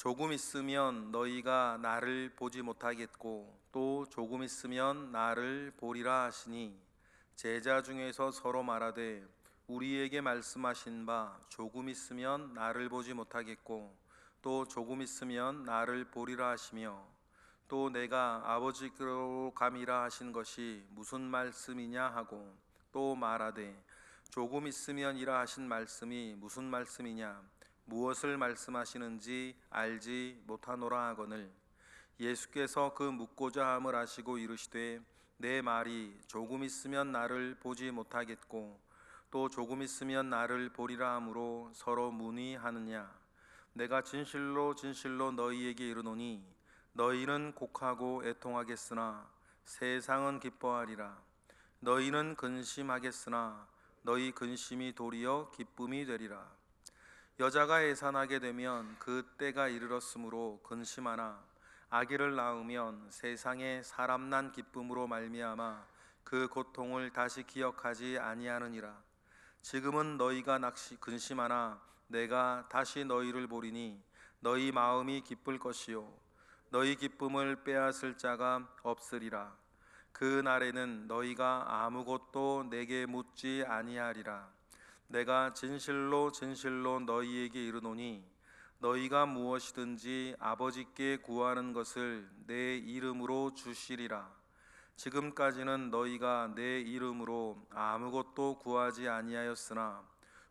조금 있으면 너희가 나를 보지 못하겠고 또 조금 있으면 나를 보리라 하시니 제자 중에서 서로 말하되 우리에게 말씀하신 바 조금 있으면 나를 보지 못하겠고 또 조금 있으면 나를 보리라 하시며 또 내가 아버지께로 감이라 하신 것이 무슨 말씀이냐 하고 또 말하되 조금 있으면이라 하신 말씀이 무슨 말씀이냐 무엇을 말씀하시는지 알지 못하노라 하거늘 예수께서 그 묻고자 함을 아시고 이르시되 내 말이 조금 있으면 나를 보지 못하겠고 또 조금 있으면 나를 보리라 하므로 서로 문의하느냐 내가 진실로 진실로 너희에게 이르노니 너희는 곡하고 애통하겠으나 세상은 기뻐하리라 너희는 근심하겠으나 너희 근심이 도리어 기쁨이 되리라 여자가 해산하게 되면 그 때가 이르렀으므로 근심하나 아기를 낳으면 세상에 사람 난 기쁨으로 말미암아 그 고통을 다시 기억하지 아니하느니라 지금은 너희가 근심하나 내가 다시 너희를 보리니 너희 마음이 기쁠 것이요 너희 기쁨을 빼앗을 자가 없으리라 그 날에는 너희가 아무것도 내게 묻지 아니하리라 내가 진실로 진실로 너희에게 이르노니 너희가 무엇이든지 아버지께 구하는 것을 내 이름으로 주시리라 지금까지는 너희가 내 이름으로 아무것도 구하지 아니하였으나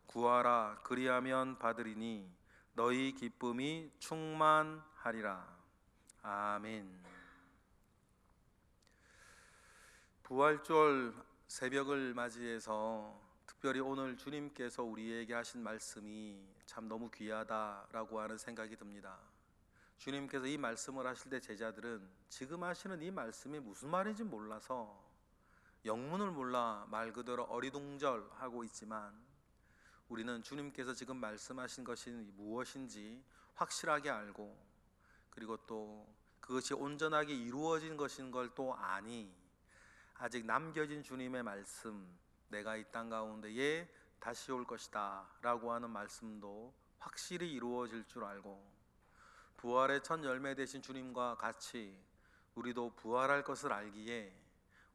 구하라 그리하면 받으리니 너희 기쁨이 충만하리라 아멘. 부활절 새벽을 맞이해서 특별히 오늘 주님께서 우리에게 하신 말씀이 참 너무 귀하다라고 하는 생각이 듭니다. 주님께서 이 말씀을 하실 때 제자들은 지금 하시는 이 말씀이 무슨 말인지 몰라서 영문을 몰라 말 그대로 어리둥절하고 있지만 우리는 주님께서 지금 말씀하신 것이 무엇인지 확실하게 알고 그리고 또 그것이 온전하게 이루어진 것인 걸 또 아니 아직 남겨진 주님의 말씀 내가 이 땅 가운데에 다시 올 것이다 라고 하는 말씀도 확실히 이루어질 줄 알고 부활의 첫 열매 되신 주님과 같이 우리도 부활할 것을 알기에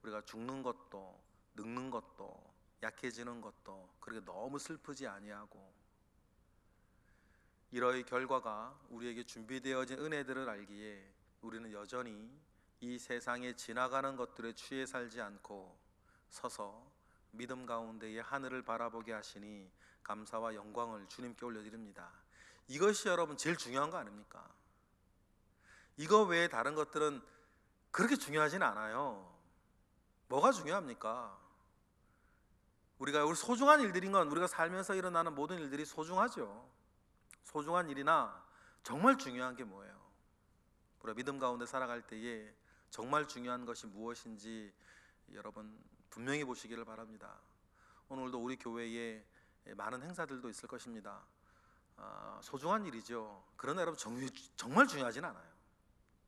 우리가 죽는 것도 늙는 것도 약해지는 것도 그렇게 너무 슬프지 아니하고 이러한 결과가 우리에게 준비되어진 은혜들을 알기에 우리는 여전히 이 세상에 지나가는 것들에 취해 살지 않고 서서 믿음 가운데에 하늘을 바라보게 하시니 감사와 영광을 주님께 올려드립니다. 이것이 여러분 제일 중요한 거 아닙니까? 이거 외에 다른 것들은 그렇게 중요하진 않아요. 뭐가 중요합니까? 우리 소중한 일들인 건 우리가 살면서 일어나는 모든 일들이 소중하죠. 소중한 일이나 정말 중요한 게 뭐예요? 우리가 믿음 가운데 살아갈 때에 정말 중요한 것이 무엇인지 여러분 분명히 보시기를 바랍니다. 오늘도 우리 교회에 많은 행사들도 있을 것입니다. 소중한 일이죠. 그러나 여러분 정말 중요하진 않아요.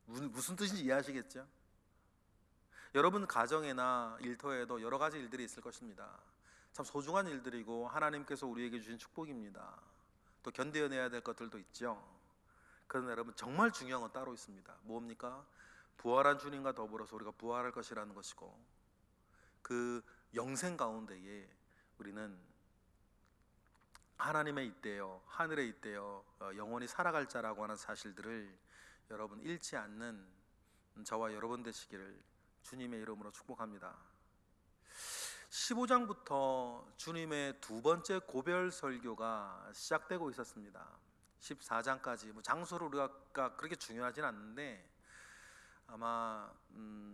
무슨 뜻인지 이해하시겠죠? 여러분 가정이나 일터에도 여러 가지 일들이 있을 것입니다. 참 소중한 일들이고 하나님께서 우리에게 주신 축복입니다. 또 견뎌내야 될 것들도 있죠. 그러나 여러분 정말 중요한 건 따로 있습니다. 뭡니까? 부활한 주님과 더불어서 우리가 부활할 것이라는 것이고 그 영생 가운데에 우리는 하나님의 있대요 하늘에 있대요 영원히 살아갈 자라고 하는 사실들을 여러분 잃지 않는 저와 여러분 되시기를 주님의 이름으로 축복합니다. 15장부터 주님의 두 번째 고별 설교가 시작되고 있었습니다. 14장까지 장소를 우리가 그렇게 중요하진 않는데 아마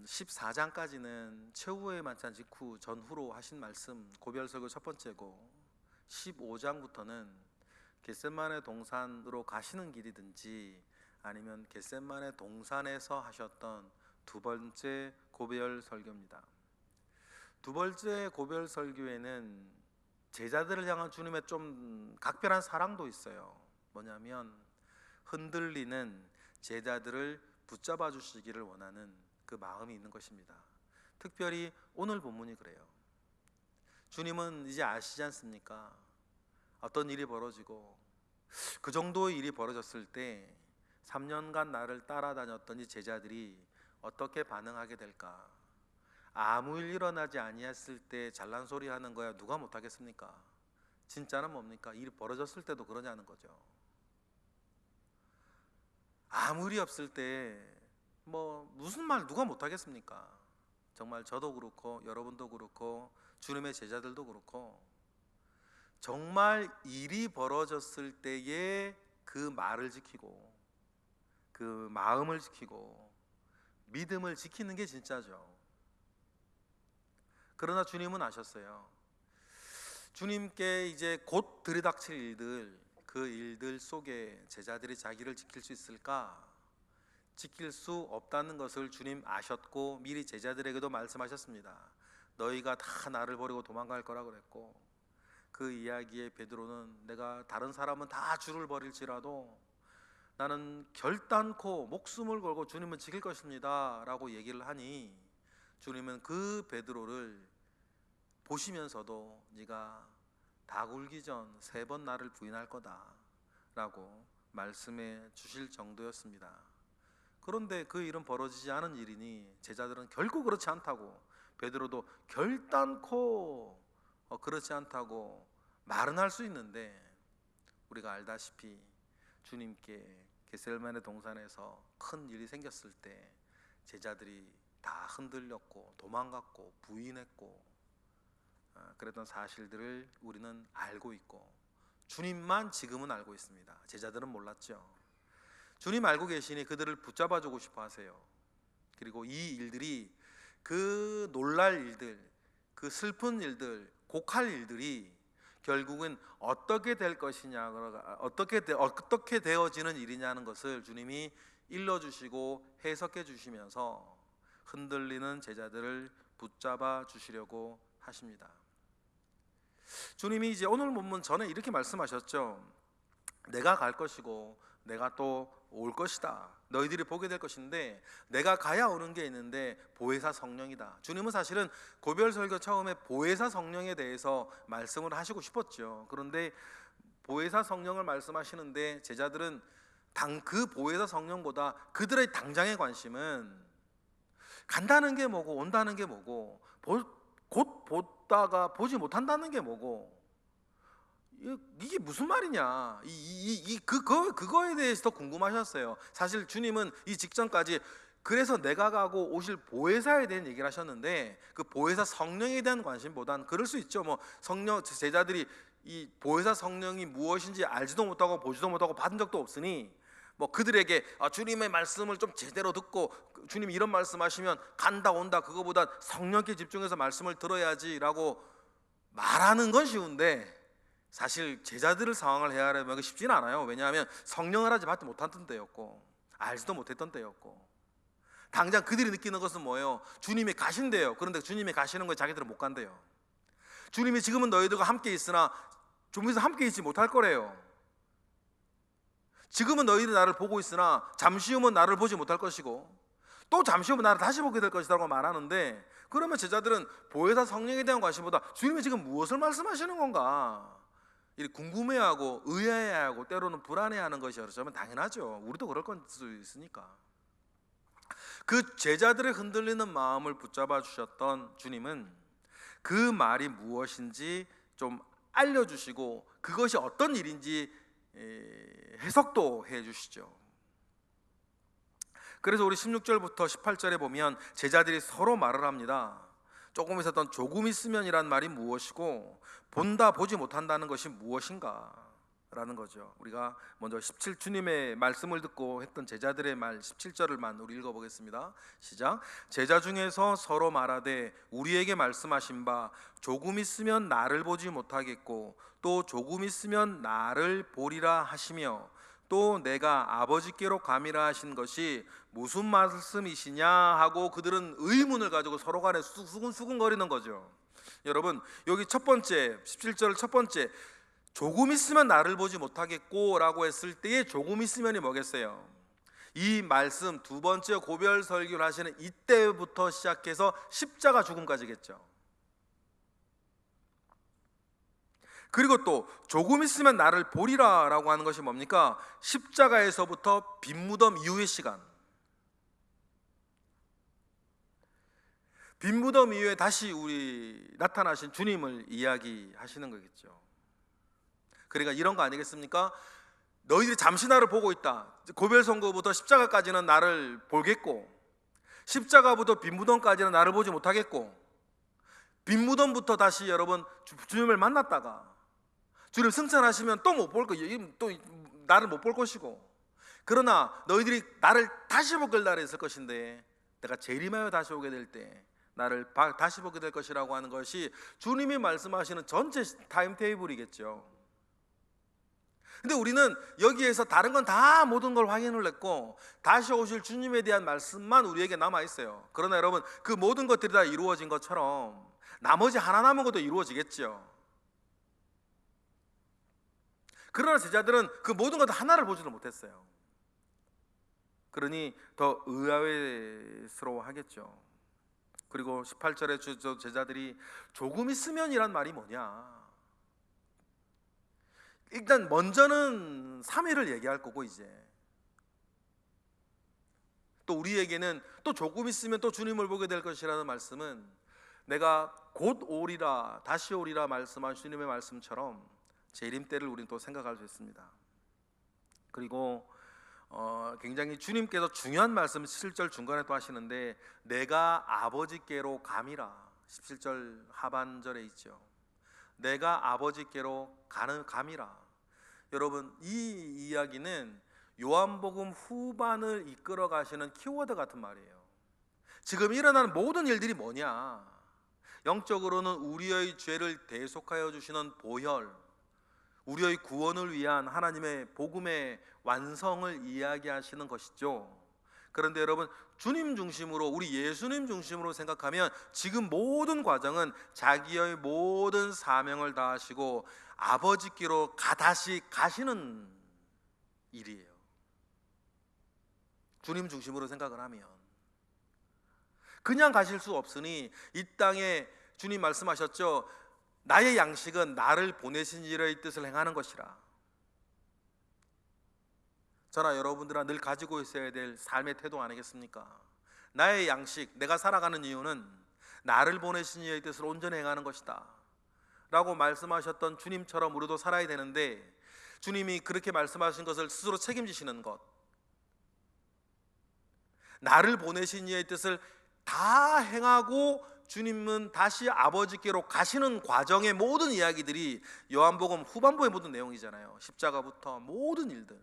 14장까지는 최후의 만찬 직후 전후로 하신 말씀 고별 설교 첫 번째고 15장부터는 겟세마네 동산으로 가시는 길이든지 아니면 겟세마네 동산에서 하셨던 두 번째 고별 설교입니다. 두 번째 고별 설교에는 제자들을 향한 주님의 좀 각별한 사랑도 있어요. 뭐냐면 흔들리는 제자들을 붙잡아 주시기를 원하는 그 마음이 있는 것입니다. 특별히 오늘 본문이 그래요. 주님은 이제 아시지 않습니까? 어떤 일이 벌어지고 그 정도의 일이 벌어졌을 때 3년간 나를 따라다녔던 이 제자들이 어떻게 반응하게 될까? 아무 일 일어나지 아니했을 때 잘난 소리 하는 거야 누가 못하겠습니까? 진짜는 뭡니까? 일이 벌어졌을 때도 그러냐는 거죠. 아무 일이 없을 때 뭐 무슨 말 누가 못하겠습니까? 정말 저도 그렇고 여러분도 그렇고 주님의 제자들도 그렇고 정말 일이 벌어졌을 때에 그 말을 지키고 그 마음을 지키고 믿음을 지키는 게 진짜죠. 그러나 주님은 아셨어요. 주님께 이제 곧 들이닥칠 일들, 그 일들 속에 제자들이 자기를 지킬 수 있을까? 지킬 수 없다는 것을 주님 아셨고 미리 제자들에게도 말씀하셨습니다. 너희가 다 나를 버리고 도망갈 거라고 그랬고, 그 이야기에 베드로는 내가 다른 사람은 다 주를 버릴지라도 나는 결단코 목숨을 걸고 주님을 지킬 것입니다 라고 얘기를 하니, 주님은 그 베드로를 보시면서도 네가 닭 울기 전 3번 나를 부인할 거다 라고 말씀해 주실 정도였습니다. 그런데 그 일은 벌어지지 않은 일이니 제자들은 결코 그렇지 않다고, 베드로도 결단코 그렇지 않다고 말은 할 수 있는데, 우리가 알다시피 주님께 겟세마네 동산에서 큰 일이 생겼을 때 제자들이 다 흔들렸고 도망갔고 부인했고 그랬던 사실들을 우리는 알고 있고, 주님만 지금은 알고 있습니다. 제자들은 몰랐죠. 주님 알고 계시니 그들을 붙잡아 주고 싶어 하세요. 그리고 이 일들이, 그 놀랄 일들, 그 슬픈 일들, 곡할 일들이 결국은 어떻게 될 것이냐, 어떻게 되어지는 일이냐는 것을 주님이 일러주시고 해석해 주시면서 흔들리는 제자들을 붙잡아 주시려고 하십니다. 주님이 이제 오늘 본문 전에 이렇게 말씀하셨죠. 내가 갈 것이고 내가 또 올 것이다. 너희들이 보게 될 것인데 내가 가야 오는 게 있는데 보혜사 성령이다. 주님은 사실은 고별 설교 처음에 보혜사 성령에 대해서 말씀을 하시고 싶었죠. 그런데 보혜사 성령을 말씀하시는데 제자들은 그 보혜사 성령보다 그들의 당장의 관심은 간다는 게 뭐고 온다는 게 뭐고 곧 보다가 보지 못한다는 게 뭐고 이게 무슨 말이냐, 그거에 대해서 더 궁금하셨어요. 사실 주님은 이 직전까지 그래서 내가 가고 오실 보혜사에 대한 얘기를 하셨는데, 그 보혜사 성령에 대한 관심보단, 그럴 수 있죠. 뭐 성령, 제자들이 이 보혜사 성령이 무엇인지 알지도 못하고 보지도 못하고 받은 적도 없으니 뭐 그들에게 주님의 말씀을 좀 제대로 듣고 주님이 이런 말씀하시면 간다 온다, 그거보다 성령께 집중해서 말씀을 들어야지라고 말하는 건 쉬운데, 사실 제자들을 상황을 헤아려면 쉽지는 않아요. 왜냐하면 성령을 아직 받지 못했던 때였고 알지도 못했던 때였고, 당장 그들이 느끼는 것은 뭐예요? 주님이 가신대요. 그런데 주님이 가시는 거에 자기들은 못 간대요. 주님이 지금은 너희들과 함께 있으나 좀 있으면 함께 있지 못할 거래요. 지금은 너희들이 나를 보고 있으나 잠시 후면 나를 보지 못할 것이고 또 잠시 후면 나를 다시 보게 될 것이라고 말하는데, 그러면 제자들은 보혜사 성령에 대한 관심보다 주님이 지금 무엇을 말씀하시는 건가 이렇게 궁금해하고 의아해하고 때로는 불안해하는 것이 어쩌면 당연하죠. 우리도 그럴 수 있으니까. 그 제자들의 흔들리는 마음을 붙잡아 주셨던 주님은 그 말이 무엇인지 좀 알려주시고 그것이 어떤 일인지 해석도 해주시죠. 그래서 우리 16절부터 18절에 보면 제자들이 서로 말을 합니다. 조금 있었던 조금 있으면이란 말이 무엇이고 본다 보지 못한다는 것이 무엇인가 라는 거죠. 우리가 먼저 17 주님의 말씀을 듣고 했던 제자들의 말 17절을만 우리 읽어보겠습니다. 시작. 제자 중에서 서로 말하되 우리에게 말씀하신 바 조금 있으면 나를 보지 못하겠고 또 조금 있으면 나를 보리라 하시며 또 내가 아버지께로 감이라 하신 것이 무슨 말씀이시냐 하고 그들은 의문을 가지고 서로 간에 수근수근거리는 거죠. 여러분, 여기 첫 번째 17절 첫 번째 조금 있으면 나를 보지 못하겠고 라고 했을 때의 조금 있으면이 뭐겠어요? 이 말씀 두 번째 고별 설교를 하시는 이때부터 시작해서 십자가 죽음까지겠죠. 그리고 또 조금 있으면 나를 보리라 라고 하는 것이 뭡니까? 십자가에서부터 빈무덤 이후의 시간, 빈무덤 이후에 다시 우리 나타나신 주님을 이야기하시는 거겠죠. 그러니까 이런 거 아니겠습니까? 너희들이 잠시 나를 보고 있다. 고별선고부터 십자가까지는 나를 보겠고, 십자가부터 빈무덤까지는 나를 보지 못하겠고, 빈무덤부터 다시 여러분 주님을 만났다가 주님 승천하시면 또 못 볼 거예요. 또 나를 못 볼 것이고, 그러나 너희들이 나를 다시 보길 날에 있을 것인데 내가 재림하여 다시 오게 될 때 나를 다시 보게 될 것이라고 하는 것이 주님이 말씀하시는 전체 타임테이블이겠죠. 근데 우리는 여기에서 다른 건 다 모든 걸 확인을 했고 다시 오실 주님에 대한 말씀만 우리에게 남아 있어요. 그러나 여러분, 그 모든 것들이 다 이루어진 것처럼 나머지 하나 남은 것도 이루어지겠죠. 그러나 제자들은 그 모든 것 하나를 보지도 못했어요. 그러니 더 의아스러워 하겠죠. 그리고 18절에 제자들이 조금 있으면이란 말이 뭐냐, 일단 먼저는 3일을 얘기할 거고, 이제 또 우리에게는 또 조금 있으면 또 주님을 보게 될 것이라는 말씀은 내가 곧 오리라, 다시 오리라 말씀한 주님의 말씀처럼 재림 때를 우리는 또 생각할 수 있습니다. 그리고 굉장히 주님께서 중요한 말씀 17절 중간에 또 하시는데, 내가 아버지께로 감이라, 17절 하반절에 있죠. 내가 아버지께로 가는 감이라. 여러분, 이 이야기는 요한복음 후반을 이끌어 가시는 키워드 같은 말이에요. 지금 일어나는 모든 일들이 뭐냐, 영적으로는 우리의 죄를 대속하여 주시는 보혈, 우리의 구원을 위한 하나님의 복음의 완성을 이야기하시는 것이죠. 그런데 여러분, 주님 중심으로, 우리 예수님 중심으로 생각하면 지금 모든 과정은 자기의 모든 사명을 다하시고 아버지께로 다시 가시는 일이에요. 주님 중심으로 생각을 하면 그냥 가실 수 없으니 이 땅에 주님 말씀하셨죠. 나의 양식은 나를 보내신 이의 뜻을 행하는 것이라. 저나 여러분들은 늘 가지고 있어야 될 삶의 태도 아니겠습니까? 나의 양식, 내가 살아가는 이유는 나를 보내신 이의 뜻을 온전히 행하는 것이다 라고 말씀하셨던 주님처럼 우리도 살아야 되는데, 주님이 그렇게 말씀하신 것을 스스로 책임지시는 것, 나를 보내신 이의 뜻을 다 행하고 주님은 다시 아버지께로 가시는 과정의 모든 이야기들이 요한복음 후반부의 모든 내용이잖아요. 십자가부터 모든 일들.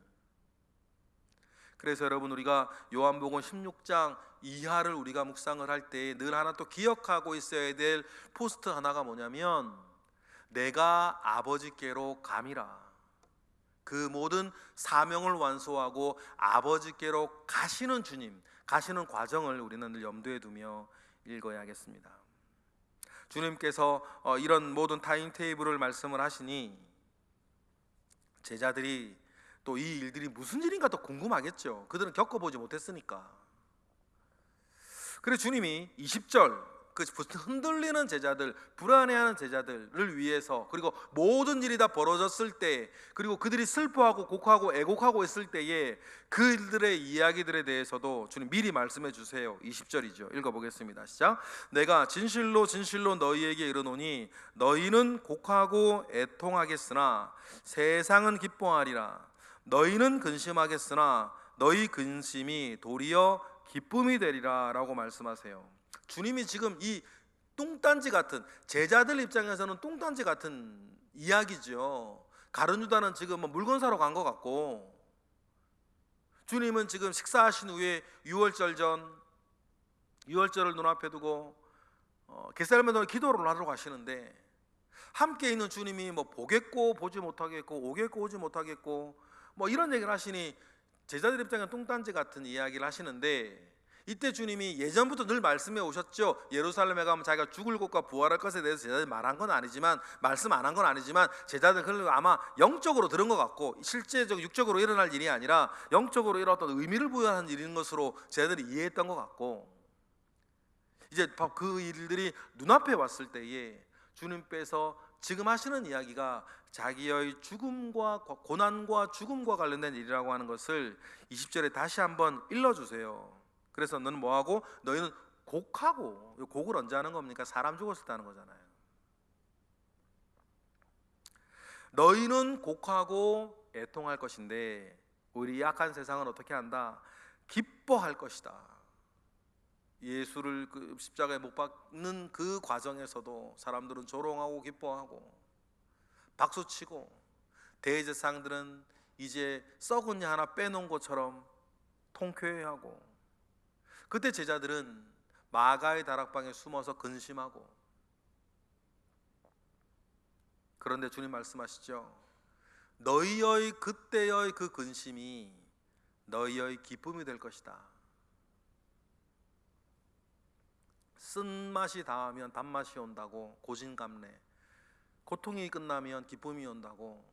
그래서 여러분, 우리가 요한복음 16장 이하를 우리가 묵상을 할 때 늘 하나 또 기억하고 있어야 될 포스트 하나가 뭐냐면, 내가 아버지께로 감이라. 그 모든 사명을 완수하고 아버지께로 가시는 주님, 가시는 과정을 우리는 늘 염두에 두며 읽어야겠습니다. 주님께서 이런 모든 타임테이블을 말씀을 하시니 제자들이 또 이 일들이 무슨 일인가 또 궁금하겠죠. 그들은 겪어보지 못했으니까. 그래서 주님이 20절 그 흔들리는 제자들, 불안해하는 제자들을 위해서, 그리고 모든 일이 다 벌어졌을 때, 그리고 그들이 슬퍼하고 곡하고 애곡하고 있을 때에 그 일들의 이야기들에 대해서도 주님 미리 말씀해 주세요. 20절이죠. 읽어보겠습니다. 시작. 내가 진실로 진실로 너희에게 이르노니 너희는 곡하고 애통하겠으나 세상은 기뻐하리라. 너희는 근심하겠으나 너희 근심이 도리어 기쁨이 되리라 라고 말씀하세요. 주님이 지금 이 뚱딴지 같은, 제자들 입장에서는 뚱딴지 같은 이야기죠. 가룟 유다는 지금 물건 사러 간 것 같고, 주님은 지금 식사하신 후에 유월절 전, 유월절을 눈앞에 두고 겟세마네 기도를 하러 가시는데, 함께 있는 주님이 보겠고 보지 못하겠고 오겠고 오지 못하겠고 이런 얘기를 하시니 제자들 입장에 뚱딴지 같은 이야기를 하시는데, 이때 주님이 예전부터 늘 말씀해 오셨죠. 예루살렘에 가면 자기가 죽을 것과 부활할 것에 대해서 제자들이 말한 건 아니지만, 말씀 안 한 건 아니지만, 제자들 그걸 아마 영적으로 들은 것 같고, 실제적 육적으로 일어날 일이 아니라 영적으로 일어났던 의미를 부여하는 일인 것으로 제자들이 이해했던 것 같고, 이제 그 일들이 눈앞에 왔을 때에 주님께서 지금 하시는 이야기가 자기의 죽음과 고난과 죽음과 관련된 일이라고 하는 것을 20절에 다시 한번 일러주세요. 그래서 너는 뭐하고? 너희는 곡하고. 곡을 언제 하는 겁니까? 사람 죽었을 때 하는 거잖아요. 너희는 곡하고 애통할 것인데 우리 약한 세상은 어떻게 한다? 기뻐할 것이다. 예수를 십자가에 못 박는 그 과정에서도 사람들은 조롱하고 기뻐하고 박수치고, 대제사장들은 이제 썩은 양 하나 빼놓은 것처럼 통쾌해하고, 그때 제자들은 마가의 다락방에 숨어서 근심하고. 그런데 주님 말씀하시죠. 너희의 그때의 그 근심이 너희의 기쁨이 될 것이다. 쓴맛이 닿으면 단맛이 온다고, 고진감래. 고통이 끝나면 기쁨이 온다고.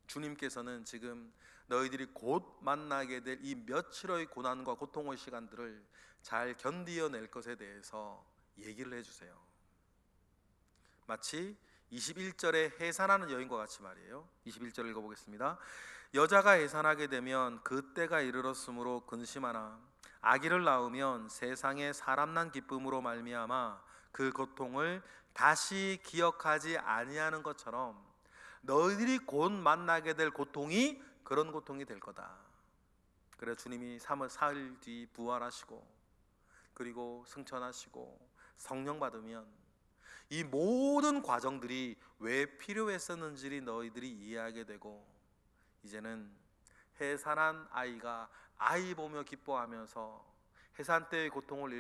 주님께서는 지금 너희들이 곧 만나게 될 이 며칠의 고난과 고통의 시간들을 잘 견디어낼 것에 대해서 얘기를 해주세요. 마치 21절에 해산하는 여인과 같이 말이에요. 21절 읽어보겠습니다. 여자가 해산하게 되면 그때가 이르렀으므로 근심하나 아기를 낳으면 세상에 사람 난 기쁨으로 말미암아 그 고통을 다시 기억하지 아니하는 것처럼 너희들이 곧 만나게 될 고통이 그런 고통이 될 거다. 그래 주님이 3월 4일 뒤 부활하시고 그리고 승천하시고 성령 받으면 이 모든 과정들이 왜 필요했었는지를 너희들이 이해하게 되고, 이제는 해산한 아이가 아이 보며 기뻐하면서 해산 때의 고통을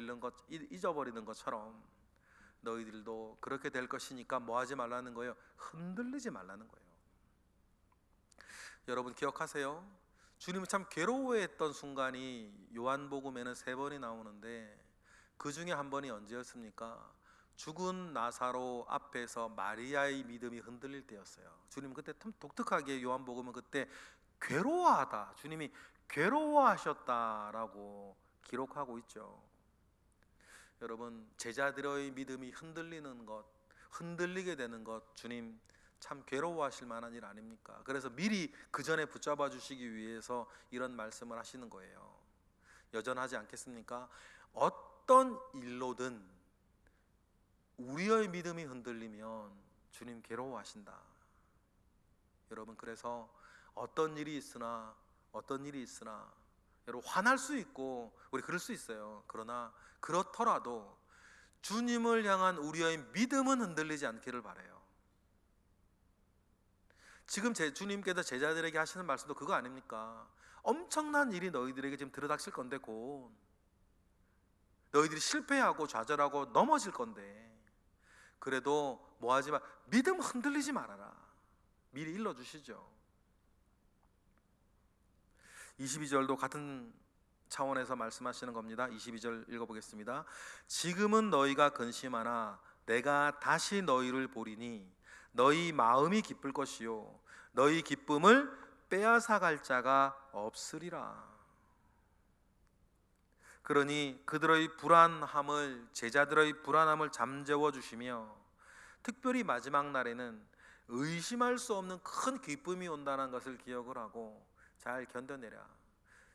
잊어버리는 것처럼 너희들도 그렇게 될 것이니까 뭐 하지 말라는 거예요? 흔들리지 말라는 거예요. 여러분 기억하세요? 주님이 참 괴로워했던 순간이 요한복음에는 3번이 나오는데 그 중에 한 번이 언제였습니까? 죽은 나사로 앞에서 마리아의 믿음이 흔들릴 때였어요. 주님 그때 참 독특하게 요한복음은 그때 괴로워하다, 주님이 괴로워하셨다라고 기록하고 있죠. 여러분 제자들의 믿음이 흔들리는 것, 흔들리게 되는 것, 주님 참 괴로워하실 만한 일 아닙니까? 그래서 미리 그 전에 붙잡아 주시기 위해서 이런 말씀을 하시는 거예요. 여전하지 않겠습니까? 어떤 일로든 우리의 믿음이 흔들리면 주님 괴로워하신다. 여러분 그래서 어떤 일이 있으나 여러분 화날 수 있고 우리 그럴 수 있어요. 그러나 그렇더라도 주님을 향한 우리의 믿음은 흔들리지 않기를 바라요. 지금 주님께서 제자들에게 하시는 말씀도 그거 아닙니까? 엄청난 일이 너희들에게 지금 들어닥칠 건데 곧 너희들이 실패하고 좌절하고 넘어질 건데 그래도 뭐하지 마, 믿음 흔들리지 말아라. 미리 일러주시죠. 22절도 같은 차원에서 말씀하시는 겁니다. 22절 읽어보겠습니다. 지금은 너희가 근심하나 내가 다시 너희를 보리니 너희 마음이 기쁠 것이요 너희 기쁨을 빼앗아갈 자가 없으리라. 그러니 그들의 불안함을, 제자들의 불안함을 잠재워 주시며 특별히 마지막 날에는 의심할 수 없는 큰 기쁨이 온다는 것을 기억을 하고 잘 견뎌내라.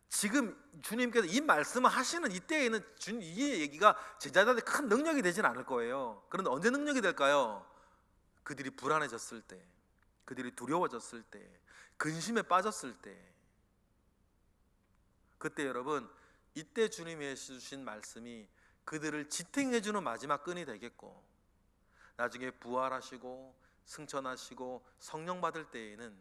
지금 주님께서 이 말씀을 하시는 이때에는 이 얘기가 제자들한테 큰 능력이 되진 않을 거예요. 그런데 언제 능력이 될까요? 그들이 불안해졌을 때, 그들이 두려워졌을 때, 근심에 빠졌을 때, 그때 여러분 이때 주님이 해주신 말씀이 그들을 지탱해주는 마지막 끈이 되겠고 나중에 부활하시고 승천하시고 성령 받을 때에는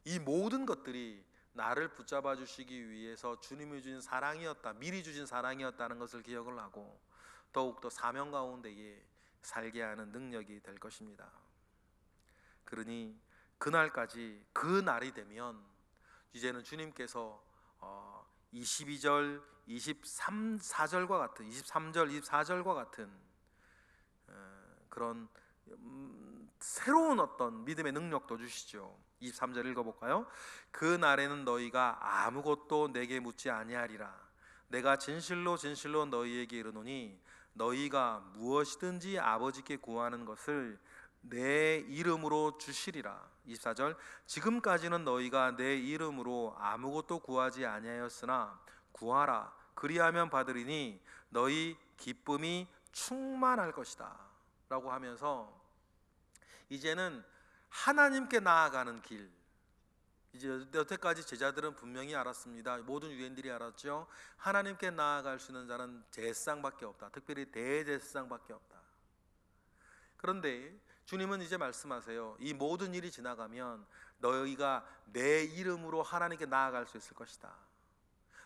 이 모든 것들이 나를 붙잡아 주시기 위해서 주님이 주신 사랑이었다, 미리 주신 사랑이었다는 것을 기억을 하고 더욱더 사명 가운데에 살게 하는 능력이 될 것입니다. 그러니 그날까지, 그 날이 되면 이제는 주님께서 22절, 23절과 같은 그런 새로운 어떤 믿음의 능력도 주시죠. 23절 읽어볼까요? 그 날에는 너희가 아무것도 내게 묻지 아니하리라. 내가 진실로 너희에게 이르노니 너희가 무엇이든지 아버지께 구하는 것을 내 이름으로 주시리라. 24절 지금까지는 너희가 내 이름으로 아무것도 구하지 아니하였으나 구하라 그리하면 받으리니 너희 기쁨이 충만할 것이다 라고 하면서 이제는 하나님께 나아가는 길, 이제 여태까지 제자들은 분명히 알았습니다. 모든 유대인들이 알았죠. 하나님께 나아갈 수 있는 자는 제사장밖에 없다. 특별히 대제사장밖에 없다. 그런데 주님은 이제 말씀하세요. 이 모든 일이 지나가면 너희가 내 이름으로 하나님께 나아갈 수 있을 것이다.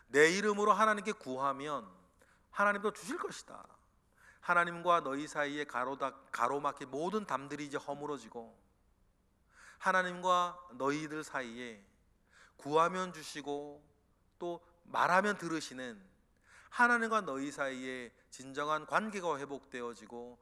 내 이름으로 하나님께 구하면 하나님도 주실 것이다. 하나님과 너희 사이에 가로막힌 모든 담들이 이제 허물어지고 하나님과 너희들 사이에 구하면 주시고 또 말하면 들으시는 하나님과 너희 사이에 진정한 관계가 회복되어지고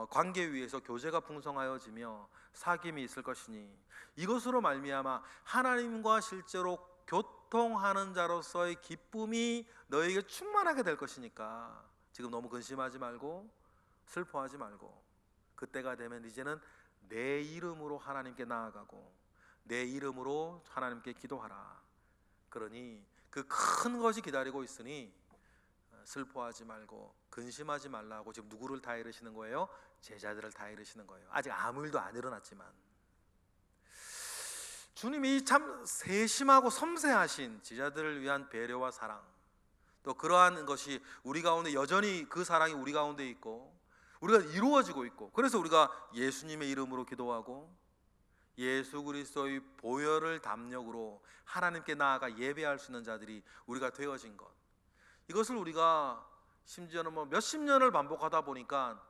관계 위에서 교제가 풍성하여지며 사귐이 있을 것이니 이것으로 말미암아 하나님과 실제로 교통하는 자로서의 기쁨이 너에게 충만하게 될 것이니까 지금 너무 근심하지 말고 슬퍼하지 말고 그때가 되면 이제는 내 이름으로 하나님께 나아가고 내 이름으로 하나님께 기도하라. 그러니 그 큰 것이 기다리고 있으니 슬퍼하지 말고 근심하지 말라고 지금 누구를 다 이르시는 거예요? 제자들을 다 이르시는 거예요. 아직 아무 일도 안 일어났지만 주님이 참 세심하고 섬세하신 제자들을 위한 배려와 사랑, 또 그러한 것이 우리 가운데 여전히 그 사랑이 우리 가운데 있고 우리가 이루어지고 있고, 그래서 우리가 예수님의 이름으로 기도하고 예수 그리스도의 보혈을 담력으로 하나님께 나아가 예배할 수 있는 자들이 우리가 되어진 것, 이것을 우리가 심지어는 몇십 년을 반복하다 보니까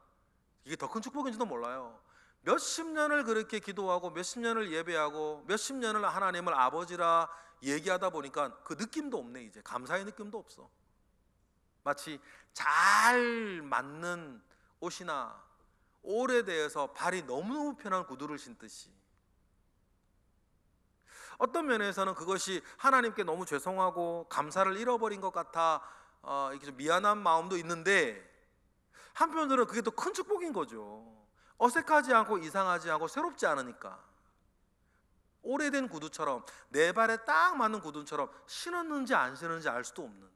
이게 더 큰 축복인지도 몰라요. 몇십 년을 그렇게 기도하고 몇십 년을 예배하고 몇십 년을 하나님을 아버지라 얘기하다 보니까 그 느낌도 없네. 이제 감사의 느낌도 없어. 마치 잘 맞는 옷이나 오래돼서 발이 너무너무 편한 구두를 신듯이 어떤 면에서는 그것이 하나님께 너무 죄송하고 감사를 잃어버린 것 같아 이렇게 좀 미안한 마음도 있는데, 한편으로는 그게 또 큰 축복인 거죠. 어색하지 않고 이상하지 않고 새롭지 않으니까. 오래된 구두처럼 내 발에 딱 맞는 구두처럼 신었는지 안 신었는지 알 수도 없는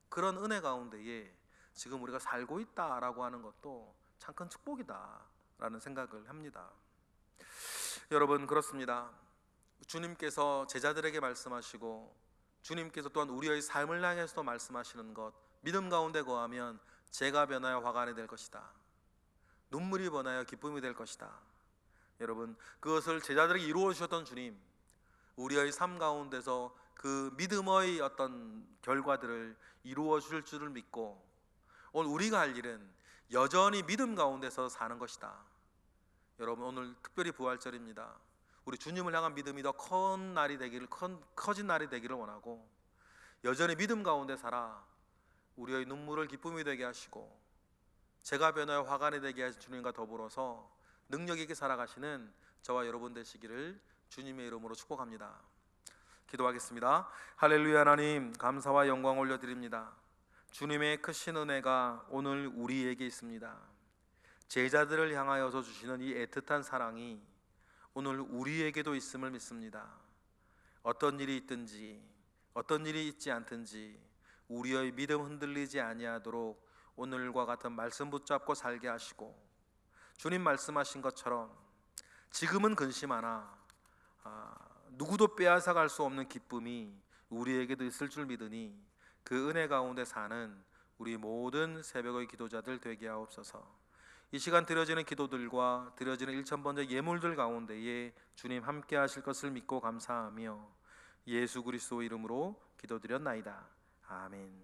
그런 은혜 가운데에 지금 우리가 살고 있다라고 하는 것도 참 큰 축복이다라는 생각을 합니다. 여러분, 그렇습니다. 주님께서 제자들에게 말씀하시고 주님께서 또한 우리의 삶을 향해서도 말씀하시는 것, 믿음 가운데 거하면 재가 변하여 화가 안이 될 것이다. 눈물이 번하여 기쁨이 될 것이다. 여러분, 그것을 제자들에게 이루어 주셨던 주님, 우리의 삶 가운데서 그 믿음의 어떤 결과들을 이루어 주실 줄을 믿고 오늘 우리가 할 일은 여전히 믿음 가운데서 사는 것이다. 여러분, 오늘 특별히 부활절입니다. 우리 주님을 향한 믿음이 더 커진 날이 되기를 원하고 여전히 믿음 가운데 살아 우리의 눈물을 기쁨이 되게 하시고 재가 변하여 화관이 되게 하신 주님과 더불어서 능력 있게 살아가시는 저와 여러분 되시기를 주님의 이름으로 축복합니다. 기도하겠습니다. 할렐루야. 하나님, 감사와 영광 올려드립니다. 주님의 크신 은혜가 오늘 우리에게 있습니다. 제자들을 향하여서 주시는 이 애틋한 사랑이 오늘 우리에게도 있음을 믿습니다. 어떤 일이 있든지 어떤 일이 있지 않든지 우리의 믿음 흔들리지 아니하도록 오늘과 같은 말씀 붙잡고 살게 하시고, 주님 말씀하신 것처럼 지금은 근심하나 누구도 빼앗아갈 수 없는 기쁨이 우리에게도 있을 줄 믿으니 그 은혜 가운데 사는 우리 모든 새벽의 기도자들 되게 하옵소서. 이 시간 드려지는 기도들과 드려지는 일천번째 예물들 가운데에 주님 함께 하실 것을 믿고 감사하며 예수 그리스도 이름으로 기도드렸나이다. 아멘.